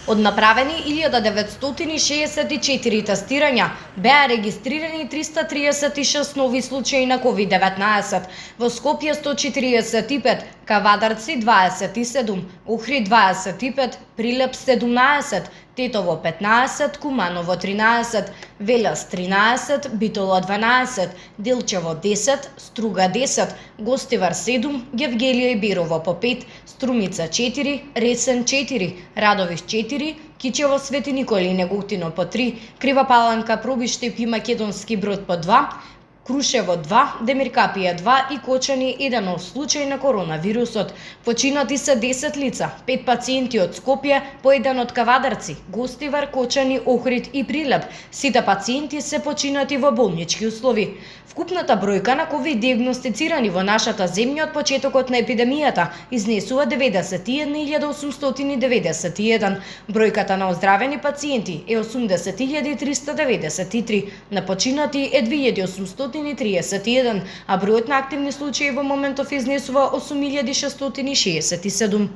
Од направени 1964 тестирања беа регистрирани 336 нови случаи на COVID-19, во Скопје 145, Кавадарци 27, Охрид 25, Прилеп 17, Тетово 15, Куманово 13, Велес 13, Битола 12, Делчево 10, Струга 10, Гостивар 7, Гевгелија и Берово по 5, Струмица 4, Ресен 4, Радовиш 4, Кичево, Свети Николи и Неготино по 3, Крива Паланка, Пробиштеп и Македонски Брод по 2, Крушево 2, Демиркапија 2 и Кочани 1 нов случај на коронавирусот. Починати се 10 лица, 5 пациенти од Скопје, по 1 од Кавадарци, Гостивар, Кочани, Охрид и Прилеп. Сите пациенти се починати во болнички услови. Вкупната бројка на ковид диагностицирани во нашата земја од почетокот на епидемијата изнесува 91.891. Бројката на оздравени пациенти е 80.393, на починати е 2.831, а бројот на активни случаи во моментов изнесува 8.667.